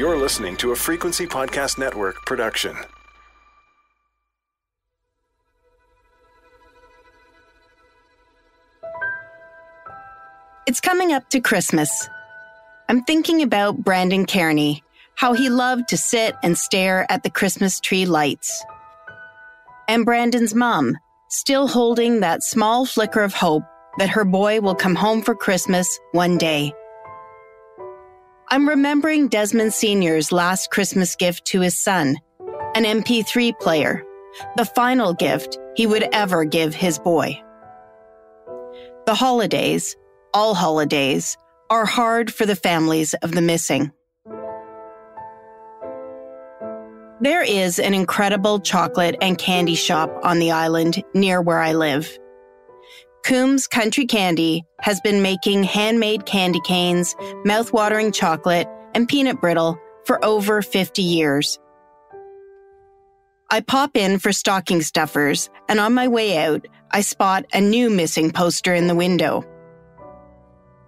You're listening to a Frequency Podcast Network production. It's coming up to Christmas. I'm thinking about Brandon Kearney, how he loved to sit and stare at the Christmas tree lights. And Brandon's mom, still holding that small flicker of hope that her boy will come home for Christmas one day. I'm remembering Desmond Sr.'s last Christmas gift to his son, an MP3 player, the final gift he would ever give his boy. The holidays, all holidays, are hard for the families of the missing. There is an incredible chocolate and candy shop on the island near where I live. Coombs Country Candy has been making handmade candy canes, mouth-watering chocolate, and peanut brittle for over 50 years. I pop in for stocking stuffers, and on my way out, I spot a new missing poster in the window.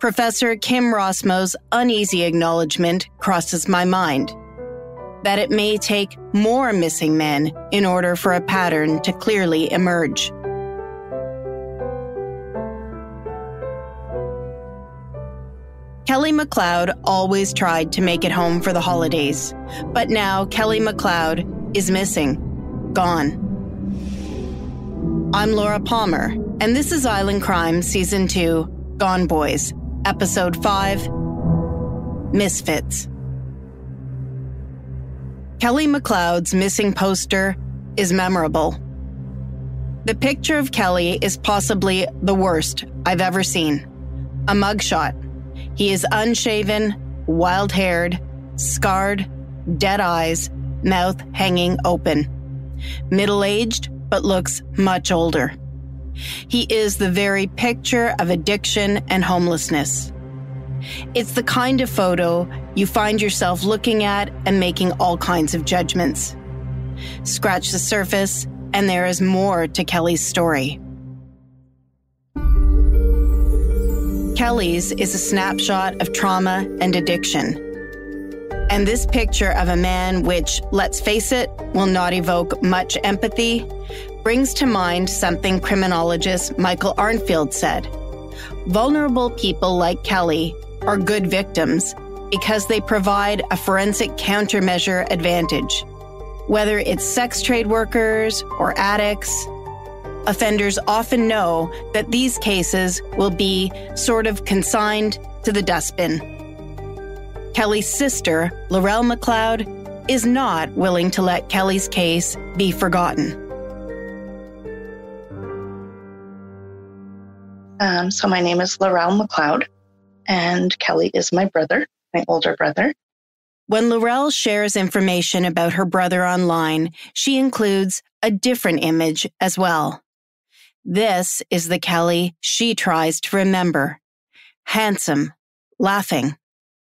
Professor Kim Rossmo's uneasy acknowledgement crosses my mind, that it may take more missing men in order for a pattern to clearly emerge. Kelly McLeod always tried to make it home for the holidays, but now Kelly McLeod is missing, gone. I'm Laura Palmer, and this is Island Crime Season 2, Gone Boys, Episode 5, Misfits. Kelly McLeod's missing poster is memorable. The picture of Kelly is possibly the worst I've ever seen. A mugshot. He is unshaven, wild-haired, scarred, dead eyes, mouth hanging open. Middle-aged, but looks much older. He is the very picture of addiction and homelessness. It's the kind of photo you find yourself looking at and making all kinds of judgments. Scratch the surface, and there is more to Kelly's story. Kelly's is a snapshot of trauma and addiction. And this picture of a man which, let's face it, will not evoke much empathy, brings to mind something criminologist Michael Arnfield said. Vulnerable people like Kelly are good victims because they provide a forensic countermeasure advantage. Whether it's sex trade workers or addicts, offenders often know that these cases will be sort of consigned to the dustbin. Kelly's sister, Loral McLeod, is not willing to let Kelly's case be forgotten. So my name is Loral McLeod, and Kelly is my brother, my older brother. When Loral shares information about her brother online, she includes a different image as well. This is the Kelly she tries to remember. Handsome, laughing.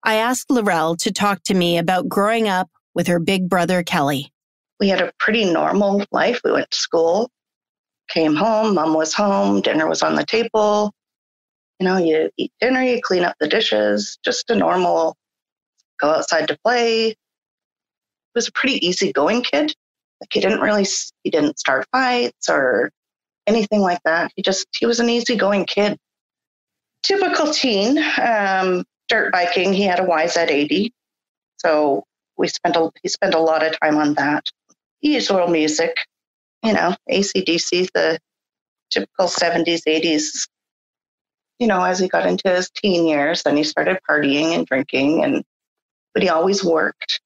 I asked Loral to talk to me about growing up with her big brother, Kelly. We had a pretty normal life. We went to school, came home, mom was home, dinner was on the table. You know, you eat dinner, you clean up the dishes, just a normal go outside to play. He was a pretty easygoing kid. Like he didn't start fights or anything like that. He was an easygoing kid. Typical teen, dirt biking. He had a YZ80. So he spent a lot of time on that. He used little music, you know, AC/DC, the typical 70s, 80s. You know, as he got into his teen years, then he started partying and drinking, but he always worked.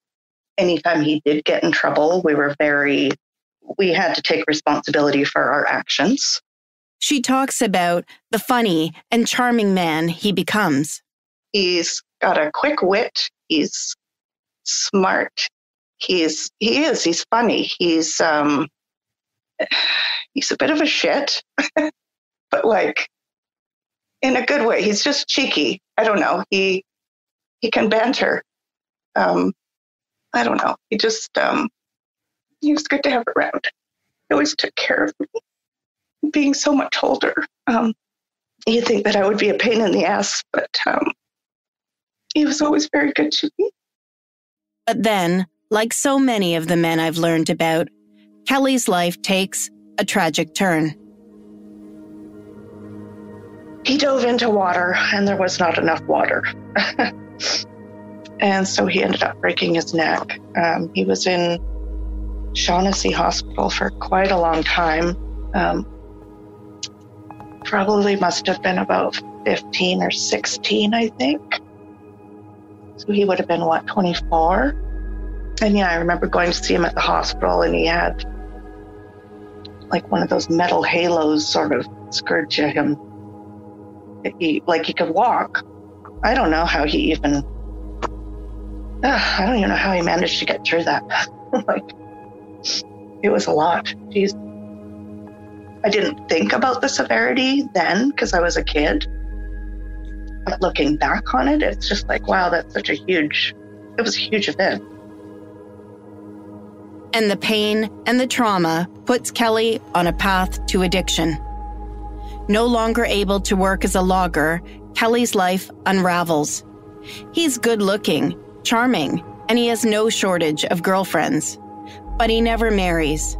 Anytime he did get in trouble, we had to take responsibility for our actions. She talks about the funny and charming man he becomes. He's got a quick wit. He's smart. He's funny. He's a bit of a shit, but like in a good way. He's just cheeky. I don't know. He can banter. I don't know. He was good to have around. He always took care of me. Being so much older, you think that I would be a pain in the ass, but he was always very good to me. But then, like so many of the men I've learned about, Kelly's life takes a tragic turn. He dove into water and there was not enough water. And so he ended up breaking his neck. He was in Shaughnessy Hospital for quite a long time. Probably must have been about 15 or 16, I think. So he would have been, 24? And yeah, I remember going to see him at the hospital and he had like one of those metal halos sort of scourge him. He could walk. I don't know how he even, I don't even know how he managed to get through that. It was a lot. Jeez. I didn't think about the severity then because I was a kid. But looking back on it, it's just like, wow, it was a huge event. And the pain and the trauma puts Kelly on a path to addiction. No longer able to work as a logger, Kelly's life unravels. He's good-looking, charming, and he has no shortage of girlfriends. But he never marries.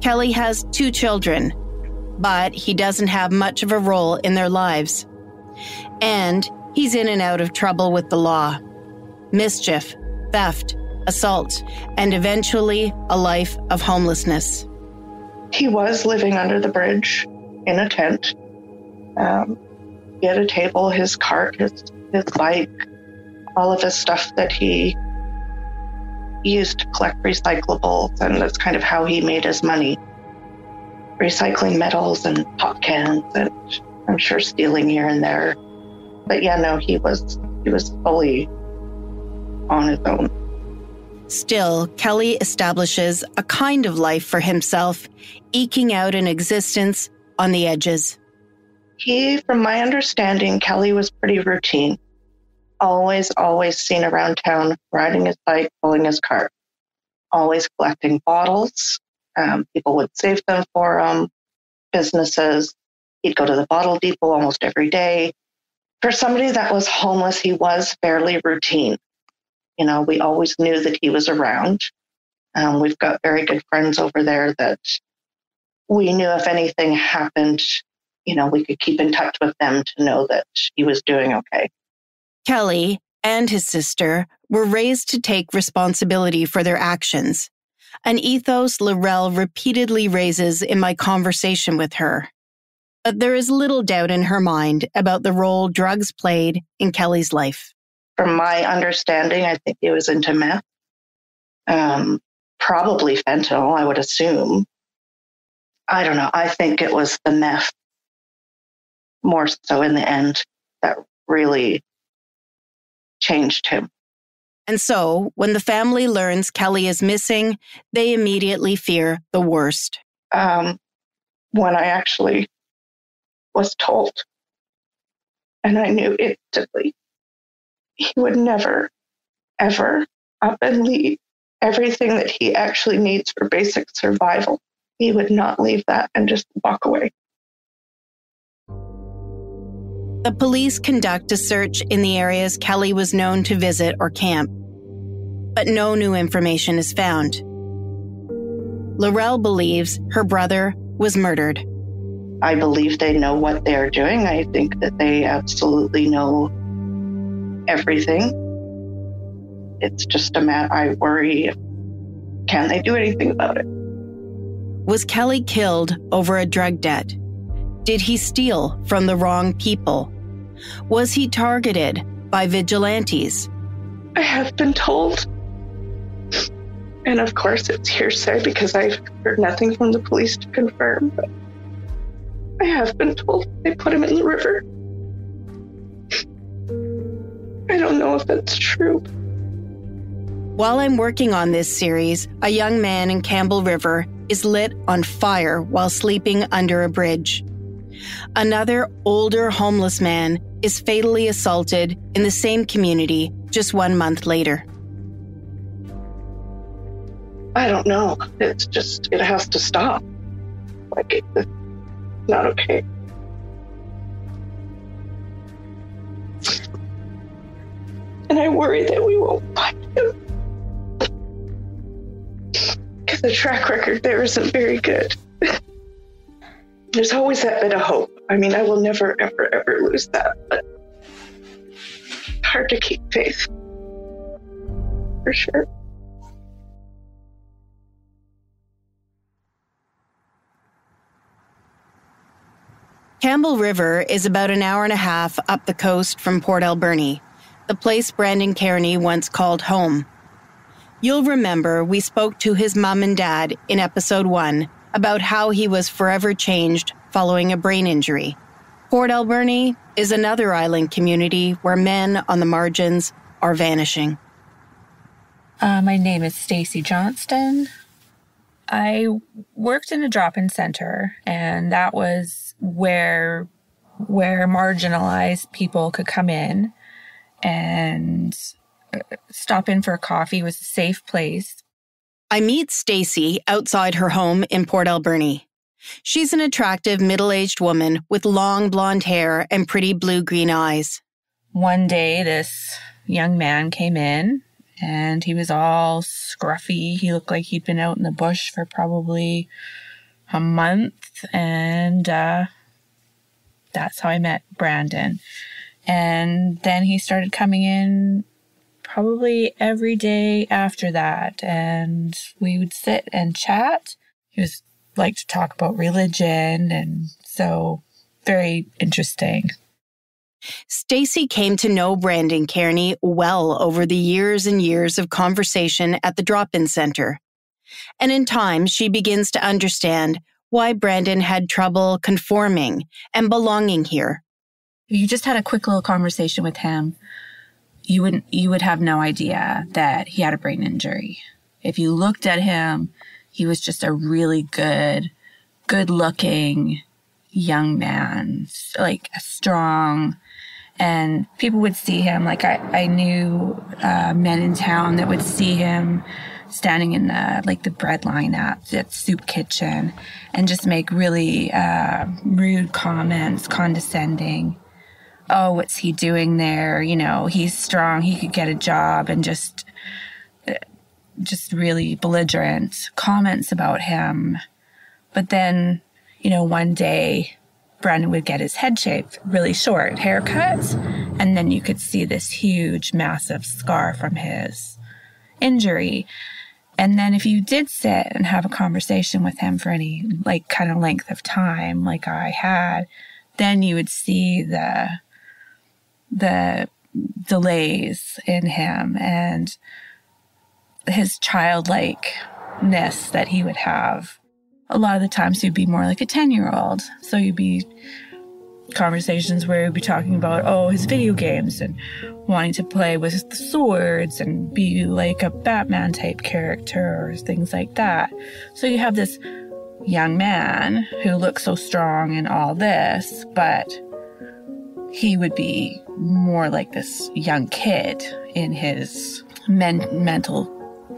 Kelly has 2 children, but he doesn't have much of a role in their lives. And he's in and out of trouble with the law. Mischief, theft, assault, and eventually a life of homelessness. He was living under the bridge in a tent. He had a table, his cart, his bike, all of his stuff that he used to collect recyclables, and that's kind of how he made his money. Recycling metals and pop cans, and I'm sure stealing here and there. But yeah, no, he was fully on his own. Still, Kelly establishes a kind of life for himself, eking out an existence on the edges. From my understanding, Kelly was pretty routine. Always seen around town, riding his bike, pulling his cart. Always collecting bottles. People would save them for him. Businesses. He'd go to the bottle depot almost every day. For somebody that was homeless, he was fairly routine. You know, we always knew that he was around. We've got very good friends over there that we knew if anything happened, you know, we could keep in touch with them to know that he was doing okay. Kelly and his sister were raised to take responsibility for their actions, an ethos Loral repeatedly raises in my conversation with her. But there is little doubt in her mind about the role drugs played in Kelly's life. From my understanding, I think he was into meth. Probably fentanyl, I would assume. I don't know. I think it was the meth more so in the end that really changed him. And so, when the family learns Kelly is missing, they immediately fear the worst. When I actually was told, and I knew instantly, he would never, ever up and leave everything that he actually needs for basic survival. He would not leave that and just walk away. The police conduct a search in the areas Kelly was known to visit or camp, but no new information is found. Loral believes her brother was murdered. I believe they know what they're doing. I think that they absolutely know everything. It's just a matter, I worry, can they do anything about it? Was Kelly killed over a drug debt? Did he steal from the wrong people? Was he targeted by vigilantes? I have been told, and of course it's hearsay because I've heard nothing from the police to confirm, but I have been told they put him in the river. I don't know if that's true. While I'm working on this series, a young man in Campbell River is lit on fire while sleeping under a bridge. Another older homeless man is fatally assaulted in the same community just 1 month later. I don't know. It's just, it has to stop. Like, it's not okay. And I worry that we won't find him. the track record there isn't very good. There's always that bit of hope. I mean, I will never, ever, ever lose that, but hard to keep faith, for sure. Campbell River is about an hour and a half up the coast from Port Alberni, the place Brandon Kearney once called home. You'll remember we spoke to his mom and dad in episode 1 about how he was forever changed following a brain injury. Port Alberni is another island community where men on the margins are vanishing. My name is Stacy Johnston. I worked in a drop-in center, and that was where marginalized people could come in and stop in for a coffee. It was a safe place. I meet Stacy outside her home in Port Alberni. She's an attractive middle-aged woman with long blonde hair and pretty blue-green eyes. One day, this young man came in, and he was all scruffy. He looked like he'd been out in the bush for probably a month, and that's how I met Brandon. And then he started coming in probably every day after that, and we would sit and chat. He was like to talk about religion, and so very interesting. Stacy came to know Brandon Kearney well over the years and years of conversation at the drop-in center. And in time, she begins to understand why Brandon had trouble conforming and belonging here. If you just had a quick little conversation with him, you would have no idea that he had a brain injury. If you looked at him, he was just a really good-looking young man, like a strong, and people would see him. Like I knew men in town that would see him standing in the bread line at Soup Kitchen and just make really rude comments, condescending. Oh, what's he doing there? You know, he's strong, he could get a job, and just really belligerent comments about him. But then, one day, Brandon would get his head shaved, really short haircut, and then you could see this huge, massive scar from his injury. And then if you did sit and have a conversation with him for any, kind of length of time, like I had, then you would see the delays in him and his childlikeness that he would have. A lot of the times he'd be more like a 10-year-old. So you'd be conversations where he'd be talking about, his video games and wanting to play with the swords and be like a Batman type character or things like that. So you have this young man who looks so strong and all this, but he would be more like this young kid in his mental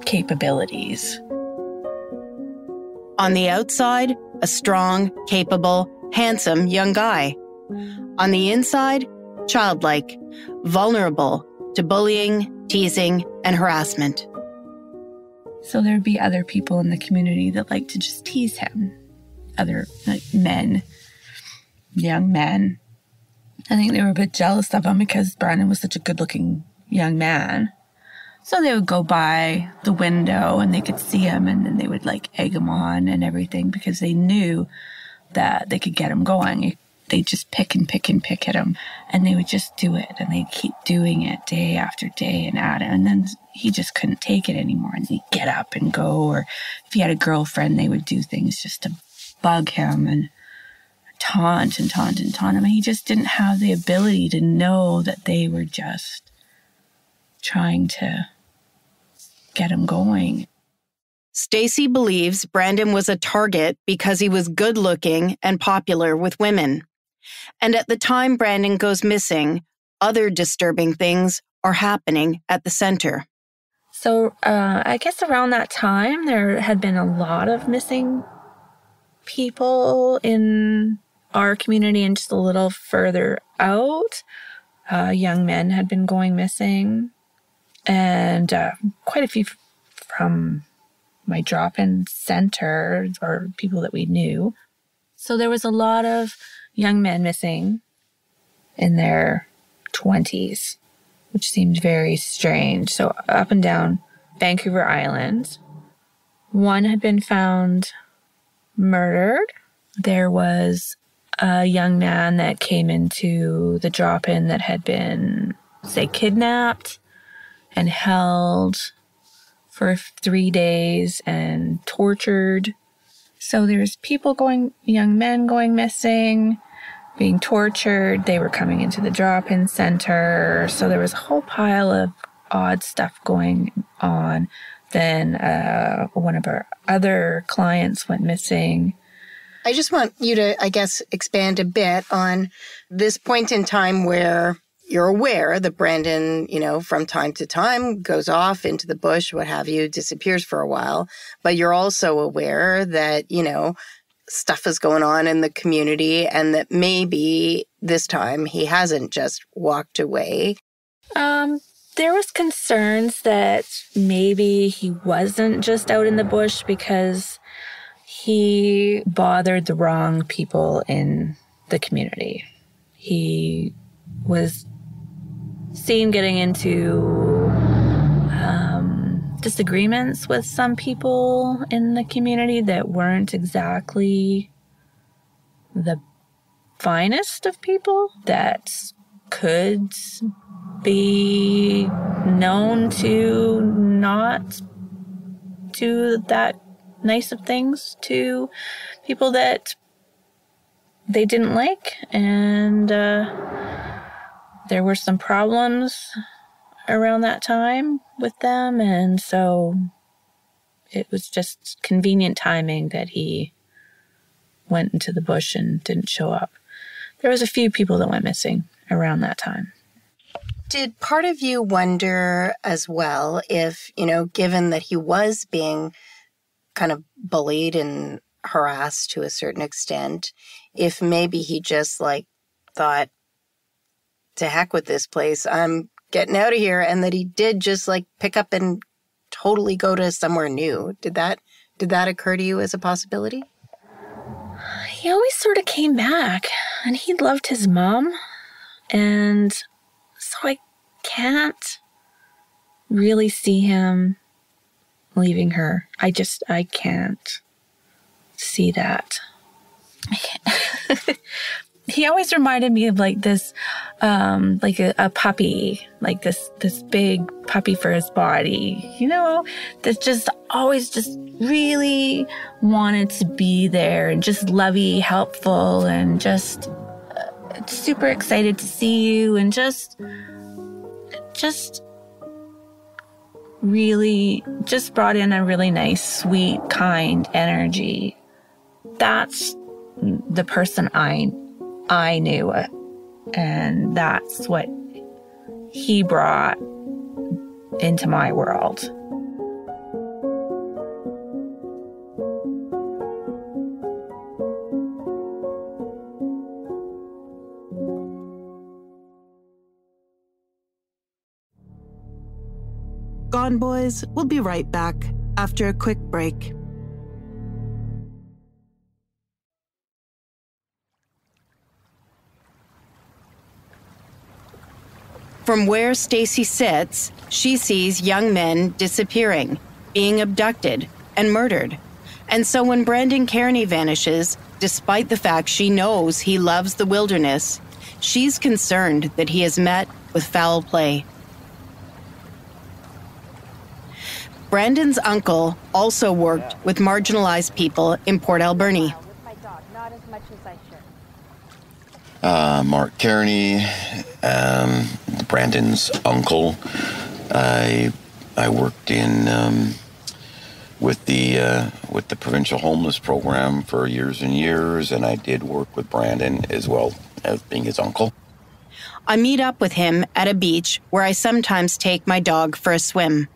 capabilities. On the outside, a strong, capable, handsome young guy. On the inside, childlike, vulnerable to bullying, teasing, and harassment. So there'd be other people in the community that like to just tease him. Other men, young men. I think they were a bit jealous of him because Brandon was such a good-looking young man. So they would go by the window and they could see him, and then they would egg him on and everything because they knew that they could get him going. They'd just pick at him, and they would just do it, and they'd keep doing it day after day and at it. And then he just couldn't take it anymore, and he'd get up and go. Or if he had a girlfriend, they would do things just to bug him and taunt him. And he just didn't have the ability to know that they were just trying to get him going. Stacy believes Brandon was a target because he was good-looking and popular with women. And at the time Brandon goes missing, other disturbing things are happening at the center. So I guess around that time, there had been a lot of missing people in our community and just a little further out. Young men had been going missing, and quite a few from my drop-in center or people that we knew. So there was a lot of young men missing in their 20s, which seemed very strange. So up and down Vancouver Island, one had been found murdered. There was a young man that came into the drop-in that had been, say, kidnapped and held for 3 days and tortured. So there's young men going missing, being tortured. They were coming into the drop-in center. So there was a whole pile of odd stuff going on. Then one of our other clients went missing. I just want you to, I guess, expand a bit on this point in time where you're aware that Brandon, from time to time goes off into the bush, what have you, disappears for a while. But you're also aware that, stuff is going on in the community and that maybe this time he hasn't just walked away. There was concerns that maybe he wasn't just out in the bush because he bothered the wrong people in the community. He was seen getting into disagreements with some people in the community that weren't exactly the finest of people, that could be known to not do that nice of things to people that they didn't like. And there were some problems around that time with them. And so it was just convenient timing that he went into the bush and didn't show up. There was a few people that went missing around that time. Did part of you wonder as well if, given that he was being kind of bullied and harassed to a certain extent, if maybe he just thought, to heck with this place, I'm getting out of here, and that he did just pick up and totally go to somewhere new? Did that occur to you as a possibility? He always sort of came back, and he loved his mom, and so I can't really see him leaving her. I can't see that. He always reminded me of this, a puppy, this big puppy for his body, that just always just really wanted to be there and just lovey, helpful, and just super excited to see you, and just really just brought in a really nice, sweet, kind energy. That's the person I knew, and that's what he brought into my world. Gone Boys will be right back after a quick break. From where Stacy sits, she sees young men disappearing, being abducted, and murdered. And so when Brandon Kearney vanishes, despite the fact she knows he loves the wilderness, she's concerned that he has met with foul play. Brandon's uncle also worked with marginalized people in Port Alberni. Mark Kearney, Brandon's uncle. I worked in with the provincial homeless program for years and years, and I did work with Brandon as well as being his uncle. I meet up with him at a beach where I sometimes take my dog for a swim.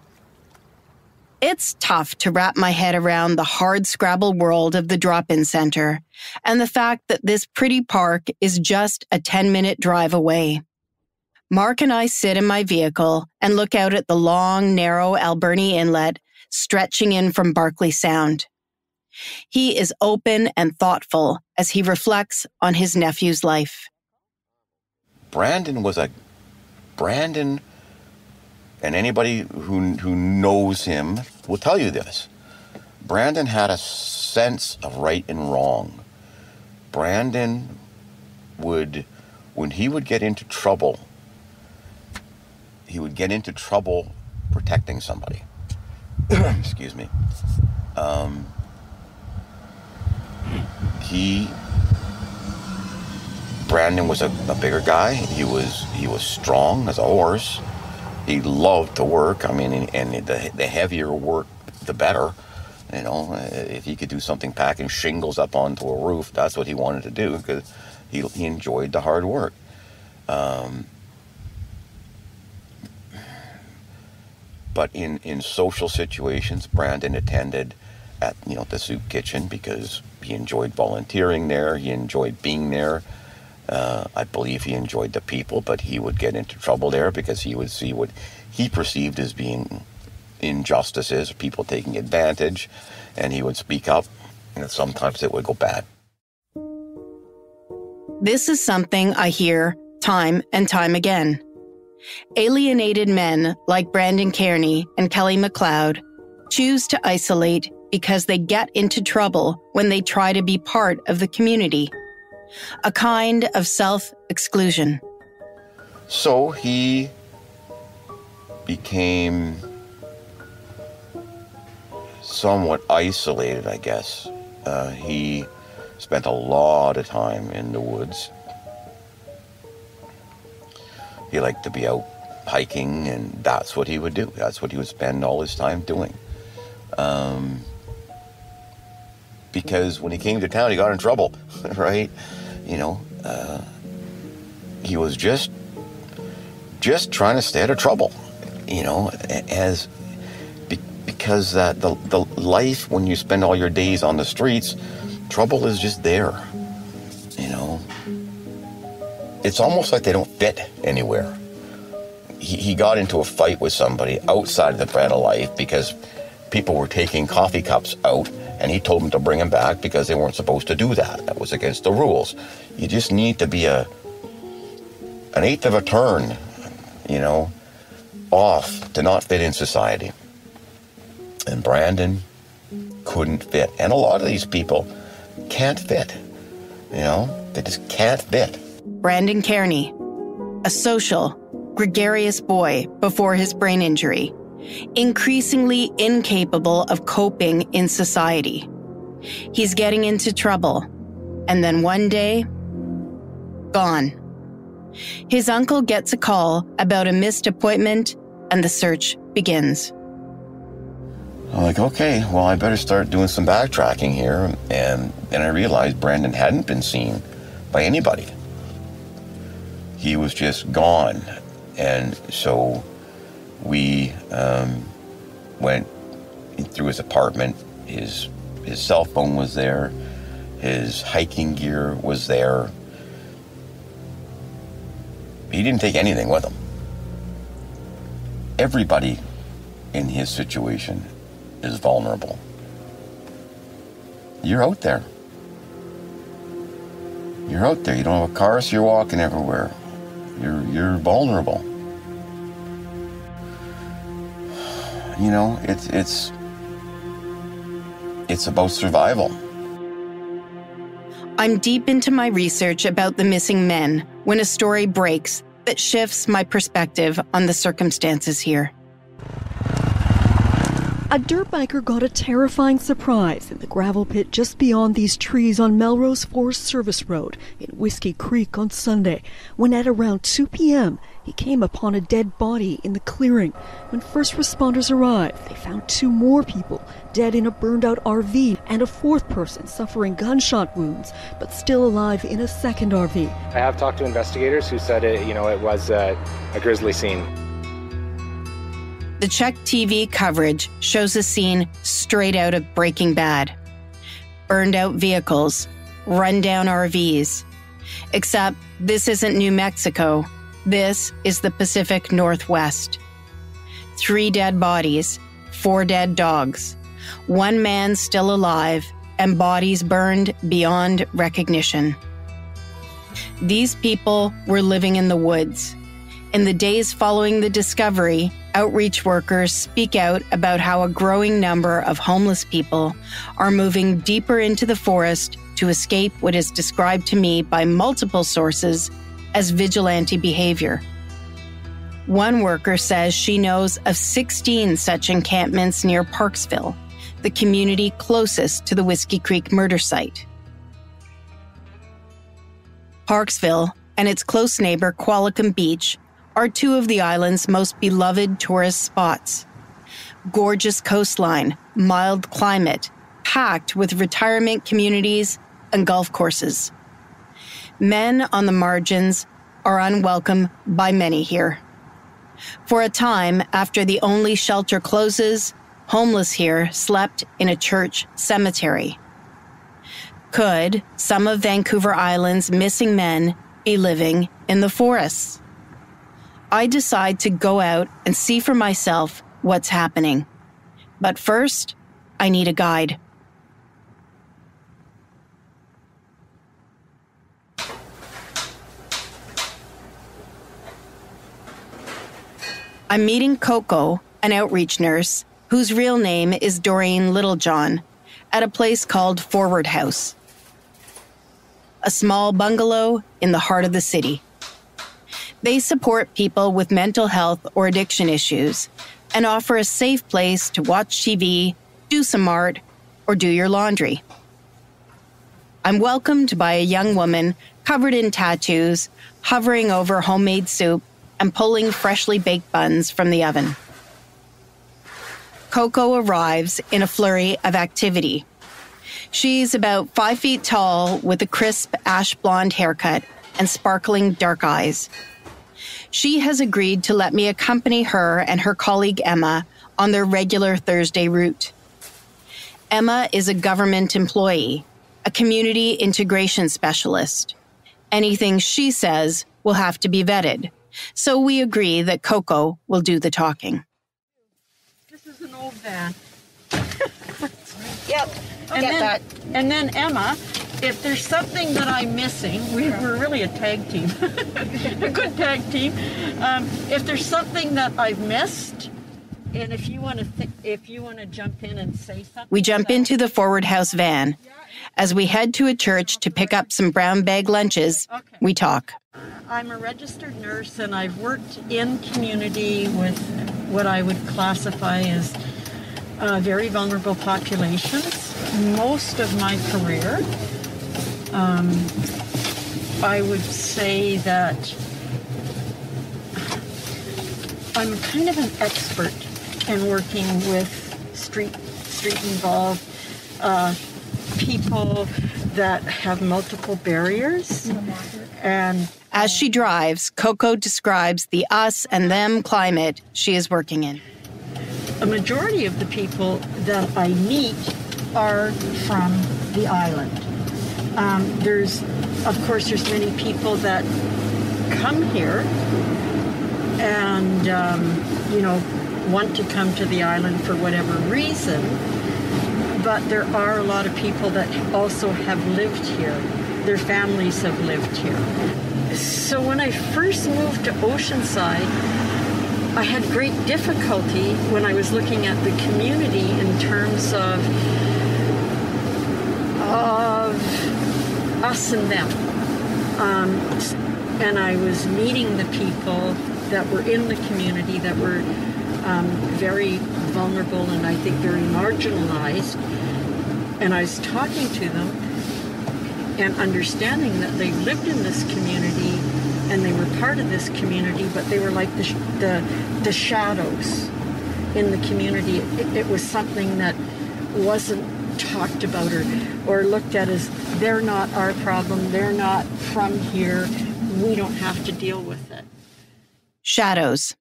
It's tough to wrap my head around the hard-scrabble world of the drop-in center and the fact that this pretty park is just a 10-minute drive away. Mark and I sit in my vehicle and look out at the long, narrow Alberni Inlet stretching in from Barclay Sound. He is open and thoughtful as he reflects on his nephew's life. Brandon, and anybody who knows him will tell you this. Brandon had a sense of right and wrong. Brandon when he would get into trouble, protecting somebody. Excuse me. Brandon was a bigger guy. He was strong as a horse. He loved to work. I mean, and the heavier work, the better. You know, if he could do something packing shingles up onto a roof, that's what he wanted to do, because he enjoyed the hard work. But in social situations, Brandon attended at the soup kitchen because he enjoyed volunteering there. He enjoyed being there. I believe he enjoyed the people, but he would get into trouble there because he would see what he perceived as being injustices, people taking advantage, and he would speak up, and sometimes it would go bad. This is something I hear time and time again. Alienated men like Brandon Kearney and Kelly McLeod choose to isolate because they get into trouble when they try to be part of the community. A kind of self-exclusion. So he became somewhat isolated, I guess. He spent a lot of time in the woods. He liked to be out hiking, and that's what he would do. That's what he would spend all his time doing. Because when he came to town, he got in trouble, right? He was just trying to stay out of trouble, because the life when you spend all your days on the streets, trouble is just there, It's almost like they don't fit anywhere. He got into a fight with somebody outside of the bread of life because people were taking coffee cups out, and he told them to bring them back because they weren't supposed to do that. That was against the rules. You just need to be an eighth of a turn, off to not fit in society. And Brandon couldn't fit. And a lot of these people can't fit, they just can't fit. Brandon Kearney, a social, gregarious boy before his brain injury, increasingly incapable of coping in society. He's getting into trouble, and then one day, gone. His uncle gets a call about a missed appointment, and the search begins. I'm like, okay, well, I better start doing some backtracking here. And then I realized Brandon hadn't been seen by anybody. He was just gone. And so we went through his apartment. His cell phone was there. His hiking gear was there. He didn't take anything with him. Everybody in his situation is vulnerable. You're out there. You're out there. You don't have a car, so you're walking everywhere. You're vulnerable. It's about survival. I'm deep into my research about the missing men when a story breaks that shifts my perspective on the circumstances here. A dirt biker got a terrifying surprise in the gravel pit just beyond these trees on Melrose Forest Service Road in Whiskey Creek on Sunday, when at around 2 p.m. he came upon a dead body in the clearing. When first responders arrived, they found 2 more people dead in a burned-out RV and a 4th person suffering gunshot wounds, but still alive in a second RV. I have talked to investigators who said it was a grisly scene. The Czech TV coverage shows a scene straight out of Breaking Bad. Burned out vehicles, run-down RVs. Except this isn't New Mexico. This is the Pacific Northwest. 3 dead bodies, 4 dead dogs, 1 man still alive, and bodies burned beyond recognition. These people were living in the woods. In the days following the discovery, outreach workers speak out about how a growing number of homeless people are moving deeper into the forest to escape what is described to me by multiple sources as vigilante behavior. One worker says she knows of 16 such encampments near Parksville, the community closest to the Whiskey Creek murder site. Parksville and its close neighbor Qualicum Beach are 2 of the island's most beloved tourist spots. Gorgeous coastline, mild climate, packed with retirement communities and golf courses. Men on the margins are unwelcome by many here. For a time after the only shelter closes, homeless here slept in a church cemetery. Could some of Vancouver Island's missing men be living in the forests? I decide to go out and see for myself what's happening. But first, I need a guide. I'm meeting Coco, an outreach nurse, whose real name is Doreen Littlejohn, at a place called Forward House, a small bungalow in the heart of the city. They support people with mental health or addiction issues and offer a safe place to watch TV, do some art, or do your laundry. I'm welcomed by a young woman covered in tattoos, hovering over homemade soup and pulling freshly baked buns from the oven. Coco arrives in a flurry of activity. She's about 5 feet tall with a crisp ash blonde haircut and sparkling dark eyes. She has agreed to let me accompany her and her colleague Emma on their regular Thursday route. Emma is a government employee, a community integration specialist. Anything she says will have to be vetted, so we agree that Coco will do the talking. This is an old van. Yep, And then Emma, if there's something that I'm missing, we're really a tag team, a good tag team. If there's something that I've missed, and if you want to jump in and say something. We jump into the Forward House van. As we head to a church to pick up some brown bag lunches, we talk. I'm a registered nurse, and I've worked in community with what I would classify as very vulnerable populations. Most of my career, I would say that I'm kind of an expert in working with street involved people that have multiple barriers. And as she drives, Coco describes the us and them climate she is working in. A majority of the people that I meet are from the island. There's many people that come here and, want to come to the island for whatever reason. But there are a lot of people that also have lived here. Their families have lived here. So when I first moved to Oceanside, I had great difficulty when I was looking at the community in terms of us and them. And I was meeting the people that were in the community that were very vulnerable and I think very marginalized. And I was talking to them and understanding that they lived in this community and they were part of this community, but they were like the shadows in the community. It was something that wasn't talked about or looked at as they're not our problem, they're not from here, we don't have to deal with it. Shadows.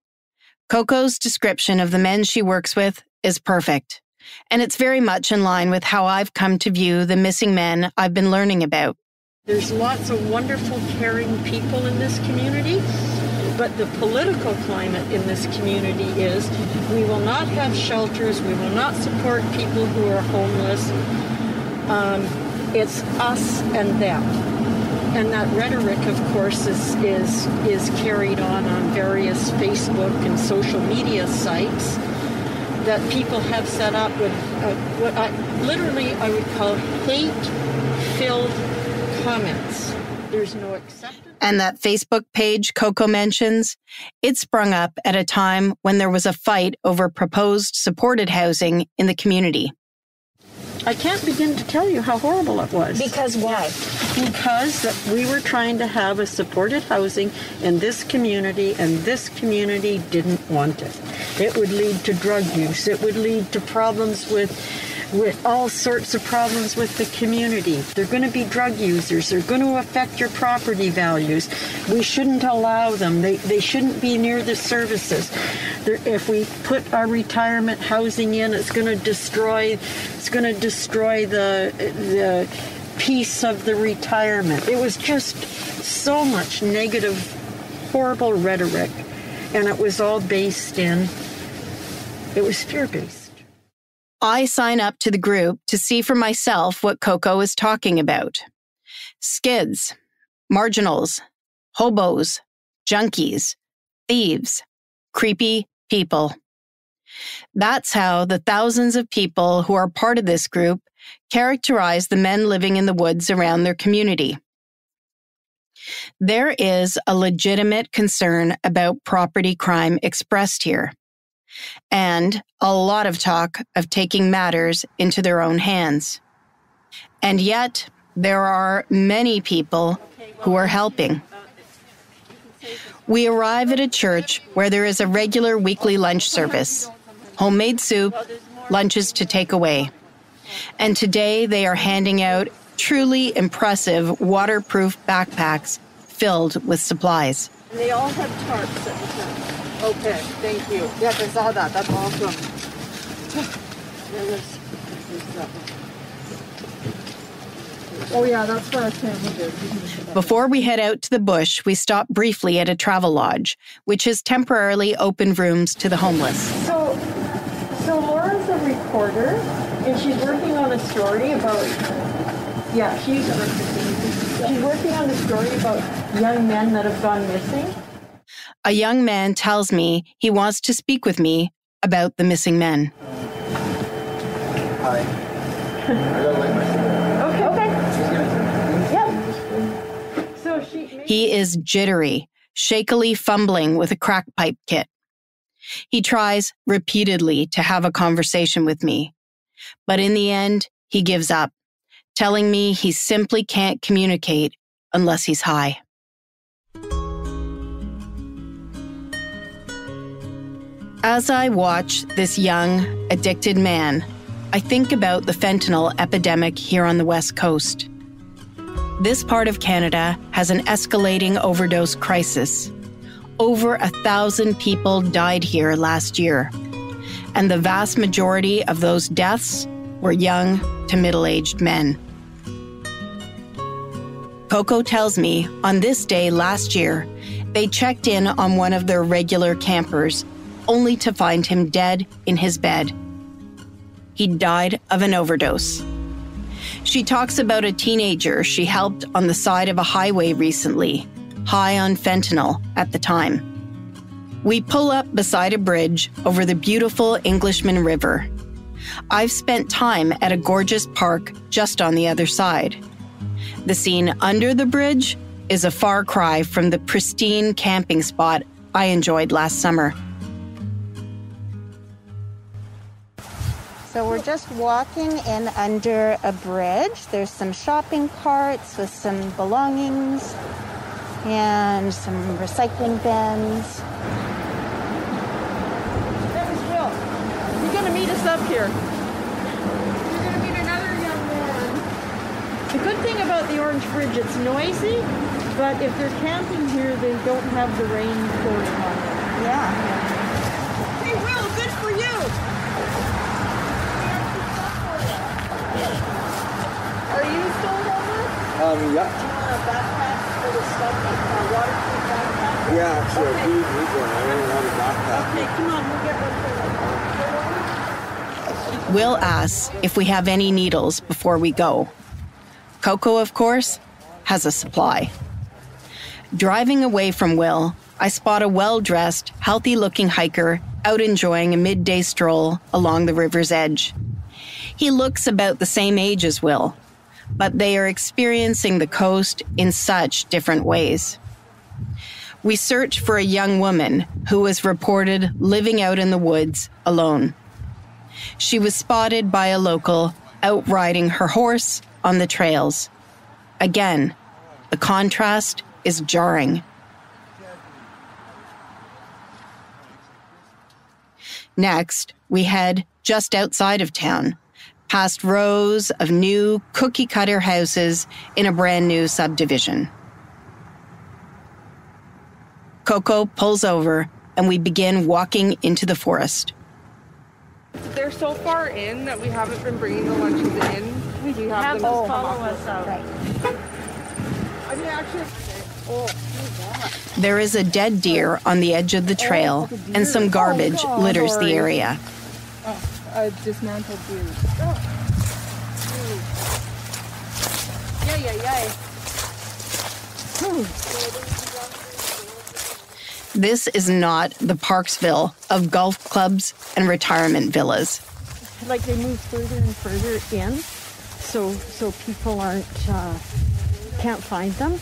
Coco's description of the men she works with is perfect, and it's very much in line with how I've come to view the missing men I've been learning about. There's lots of wonderful, caring people in this community, But the political climate in this community is we will not have shelters, we will not support people who are homeless. It's us and them. And that rhetoric, of course, is carried on various Facebook and social media sites that people have set up with what I would call hate-filled comments. There's no acceptance. And that Facebook page Coco mentions, it sprung up at a time when there was a fight over proposed supported housing in the community. I can't begin to tell you how horrible it was. Because why? Because we were trying to have a supported housing in this community, and this community didn't want it. It would lead to drug use. It would lead to problems with all sorts of problems with the community. They're going to be drug users. They're going to affect your property values. We shouldn't allow them. They shouldn't be near the services. If we put our retirement housing in, it's going to destroy the peace of the retirement. It was just so much negative, horrible rhetoric, and it was all based in, it was fear-based. I sign up to the group to see for myself what Coco is talking about. Skids, marginals, hobos, junkies, thieves, creepy people. That's how the thousands of people who are part of this group characterize the men living in the woods around their community. There is a legitimate concern about property crime expressed here, and a lot of talk of taking matters into their own hands. And yet, there are many people who are helping. We arrive at a church where there is a regular weekly lunch service, homemade soup, lunches to take away. And today they are handing out truly impressive waterproof backpacks filled with supplies. And they all have tarps at the front. Okay, thank you. Yes, I saw that. That's awesome. Oh yeah, that's for our sandwiches. Before we head out to the bush, we stop briefly at a travel lodge, which has temporarily opened rooms to the homeless. So Laura's a reporter, and she's working on a story about, she's working on a story about young men that have gone missing. A young man tells me he wants to speak with me about the missing men. Hi. I gotta light my cigarette. Okay. Yeah. He is jittery, shakily fumbling with a crack pipe kit. He tries repeatedly to have a conversation with me, but in the end, he gives up, telling me he simply can't communicate unless he's high. As I watch this young, addicted man, I think about the fentanyl epidemic here on the West Coast. This part of Canada has an escalating overdose crisis. Over 1,000 people died here last year, and the vast majority of those deaths were young to middle-aged men. Coco tells me on this day last year, they checked in on one of their regular campers, only to find him dead in his bed. He died of an overdose. She talks about a teenager she helped on the side of a highway recently, high on fentanyl at the time. We pull up beside a bridge over the beautiful Englishman River. I've spent time at a gorgeous park just on the other side. The scene under the bridge is a far cry from the pristine camping spot I enjoyed last summer. So we're just walking in under a bridge. There's some shopping carts with some belongings and some recycling bins. There's Will. You're going to meet us up here. You're going to meet another young man. The good thing about the Orange Bridge, it's noisy, but if they're camping here, they don't have the rain pouring on them. Yeah. Hey, Will, good for you. Are you still homeless? Yeah. Do you want a backpack for the stuff, waterproof backpack? Yeah, actually, I do need one. I don't have a backpack. Okay, come on, we'll get one. Will asks if we have any needles before we go. Coco, of course, has a supply. Driving away from Will, I spot a well-dressed, healthy-looking hiker out enjoying a midday stroll along the river's edge. He looks about the same age as Will, but they are experiencing the coast in such different ways. We search for a young woman who was reported living out in the woods alone. She was spotted by a local out riding her horse on the trails. Again, the contrast is jarring. Next, we head just outside of town, past rows of new cookie-cutter houses in a brand new subdivision. Coco pulls over, and we begin walking into the forest. They're so far in that we haven't been bringing the lunches in. We have them just follow us out. Right. I mean, actually, There is a dead deer on the edge of the trail, and some garbage litters the area. A dismantled deer. This is not the Parksville of golf clubs and retirement villas. Like they move further and further in, so people can't find them.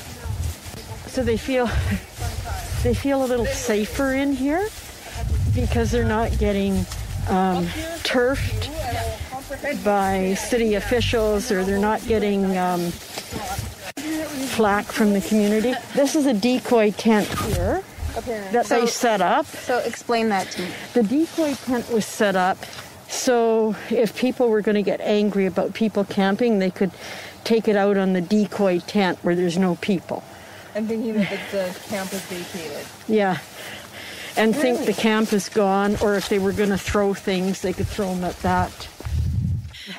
So they feel a little safer in here because they're not getting turfed by city officials, or they're not getting flack from the community. This is a decoy tent here that they set up. So explain that to me. The decoy tent was set up so if people were going to get angry about people camping, they could take it out on the decoy tent where there's no people. And thinking that the camp is vacated. Yeah. And think the camp is gone, or if they were going to throw things, they could throw them at that.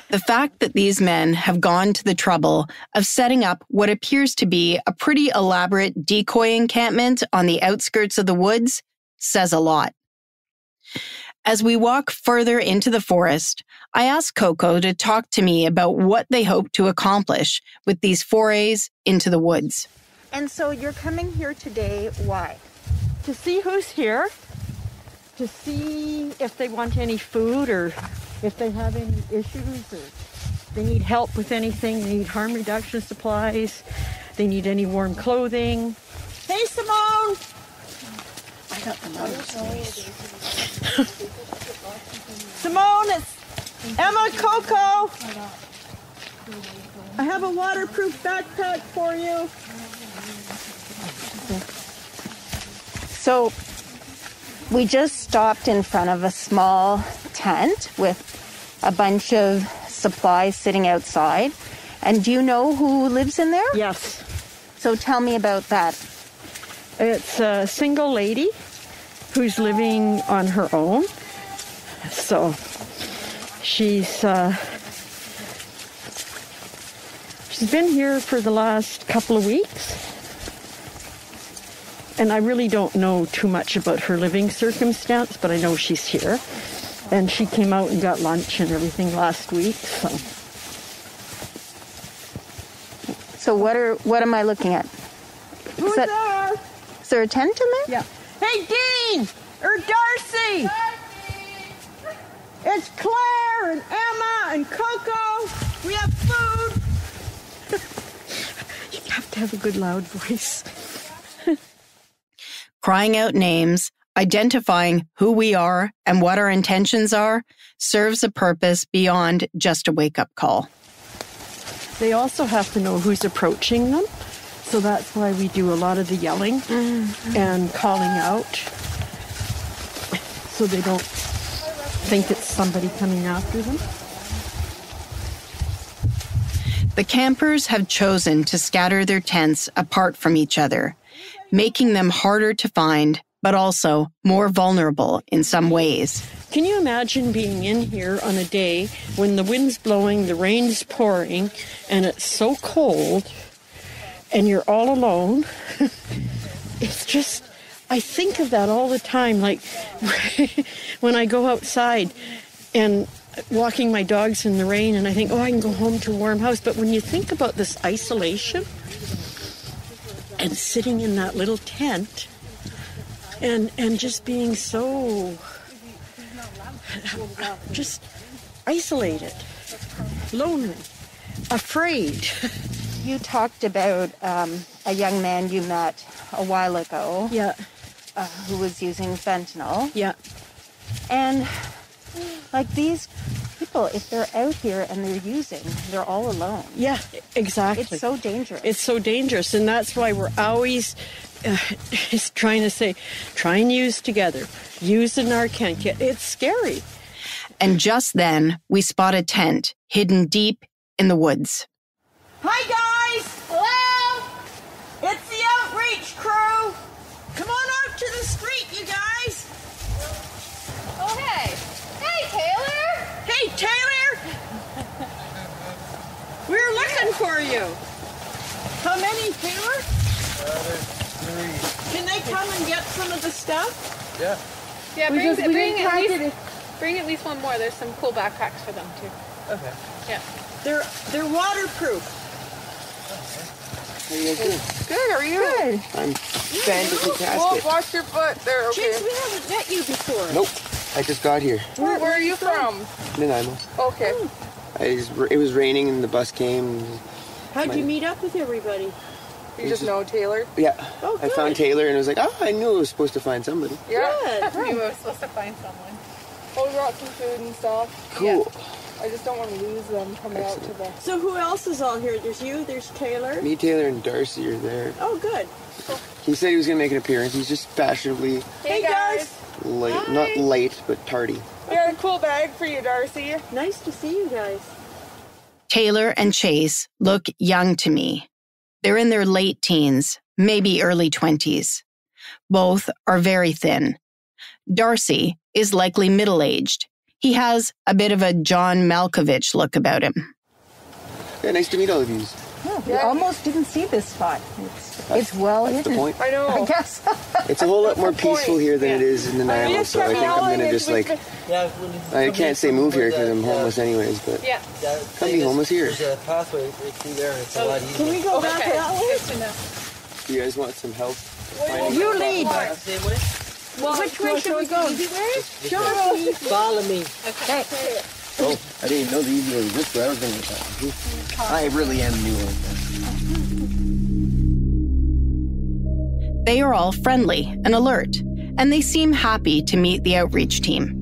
The fact that these men have gone to the trouble of setting up what appears to be a pretty elaborate decoy encampment on the outskirts of the woods says a lot. As we walk further into the forest, I ask Coco to talk to me about what they hope to accomplish with these forays into the woods. And so you're coming here today, why? To see who's here, to see if they want any food, or if they have any issues, or they need help with anything, they need harm reduction supplies, they need any warm clothing. Hey, Simone! I got the numbers. Simone, it's Emma, Coco. I have a waterproof backpack for you. So we just stopped in front of a small tent with a bunch of supplies sitting outside. And do you know who lives in there? Yes. So tell me about that. It's a single lady who's living on her own. So she's been here for the last couple of weeks. And I really don't know too much about her living circumstance, but I know she's here. And she came out and got lunch and everything last week. So what am I looking at? Who's there? Is there a tent in there? Yeah. Hey, Dean! Or Darcy! It's Claire and Emma and Coco. We have food. You have to have a good loud voice. Crying out names, identifying who we are and what our intentions are, serves a purpose beyond just a wake-up call. They also have to know who's approaching them. So that's why we do a lot of the yelling and calling out, so they don't think it's somebody coming after them. The campers have chosen to scatter their tents apart from each other, making them harder to find, but also more vulnerable in some ways. Can you imagine being in here on a day when the wind's blowing, the rain's pouring, and it's so cold, and you're all alone? It's just I think of that all the time, like when I go outside and walking my dogs in the rain, and I think, I can go home to a warm house. But when you think about this isolation and sitting in that little tent and just being so just isolated, lonely, afraid. You talked about a young man you met a while ago. Yeah. Who was using fentanyl. Yeah. And like these people, if they're out here and they're using, they're all alone. Yeah, exactly. It's so dangerous. It's so dangerous, and that's why we're always trying to say, try and use together. Use in our Narcan. It's scary. And just then, we spot a tent hidden deep in the woods. Hi, guys! Hello! It's the outreach crew! Come on out to the street, you guys! Oh, hey! Hey, Taylor! Hey, Taylor! We're looking for you. How many, Taylor? There's 3. Can they come and get some of the stuff? Yeah. Yeah, bring at least one more. There's some cool backpacks for them, too. Okay. Yeah. They're waterproof. How are you guys doing? Good, how are you? Good. I'm fantastic. Watch your foot there, okay? James, we haven't met you before. Nope. I just got here. Where are you from? Nanaimo. Okay. It was raining and the bus came. How'd you meet up with everybody? You just know Taylor? Yeah. Oh, I found Taylor and I was like, I knew I was supposed to find somebody. Yeah. Good. We were supposed to find someone. Oh, we brought some food and stuff. Cool. Yeah. I just don't want to lose them coming out to the... So who else is all here? There's you, there's Taylor. Me, Taylor, and Darcy are there. Oh, good. He said he was going to make an appearance. He's just fashionably Hey, guys. late. Hi. Not late, but tardy. We got a cool bag for you, Darcy. Nice to see you guys. Taylor and Chase look young to me. They're in their late teens, maybe early 20s. Both are very thin. Darcy is likely middle-aged. He has a bit of a John Malkovich look about him. Yeah, nice to meet all of you. Oh, we almost didn't see this spot. It's well That's hidden. the point. I know. I guess. It's a whole lot more peaceful here than it is in Nanaimo, so I think I'm going to just I can't say move here because I'm homeless anyways, but come be homeless here. There's a pathway right through there and it's a lot easier. Can we go back that way? Do you guys want some help? You lead. Same way? Well, which way should we go? Follow me. Okay. Oh, I didn't know the easy way was this way. I was going to... I really am new on that. They are all friendly and alert, and they seem happy to meet the outreach team.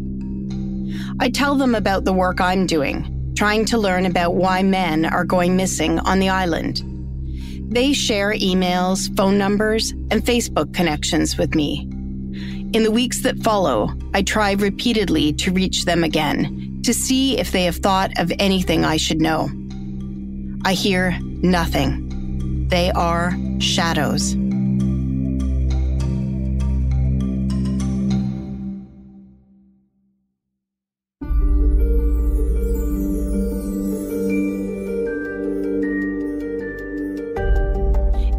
I tell them about the work I'm doing, trying to learn about why men are going missing on the island. They share emails, phone numbers, and Facebook connections with me. In the weeks that follow, I try repeatedly to reach them again to see if they have thought of anything I should know. I hear nothing. They are shadows.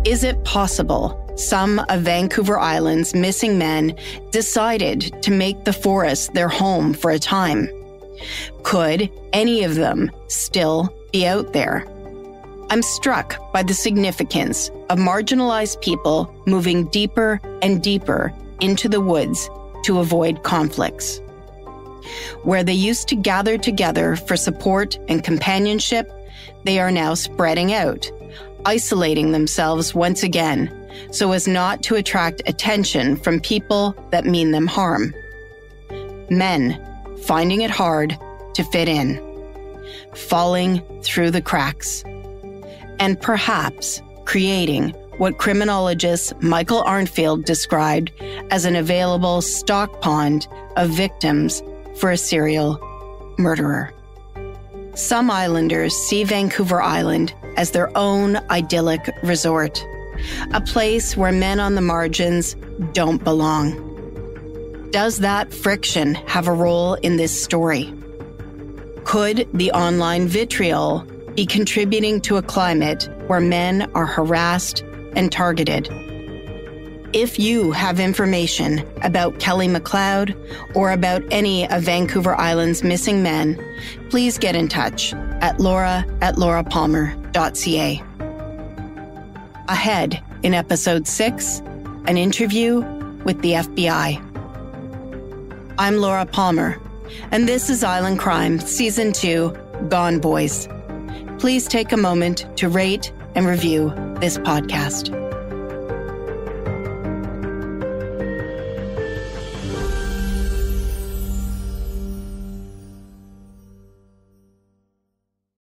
Is it possible some of Vancouver Island's missing men decided to make the forest their home for a time? Could any of them still be out there? I'm struck by the significance of marginalized people moving deeper and deeper into the woods to avoid conflicts. Where they used to gather together for support and companionship, they are now spreading out, isolating themselves once again, so as not to attract attention from people that mean them harm. Men finding it hard to fit in, falling through the cracks, and perhaps creating what criminologist Michael Arnfield described as an available stock pond of victims for a serial murderer. Some islanders see Vancouver Island as their own idyllic resort, a place where men on the margins don't belong. Does that friction have a role in this story? Could the online vitriol be contributing to a climate where men are harassed and targeted? If you have information about Kelly McLeod or about any of Vancouver Island's missing men, please get in touch at laura@laurapalmer.ca. Ahead in episode 6, an interview with the FBI. I'm Laura Palmer, and this is Island Crime Season 2, Gone Boys. Please take a moment to rate and review this podcast.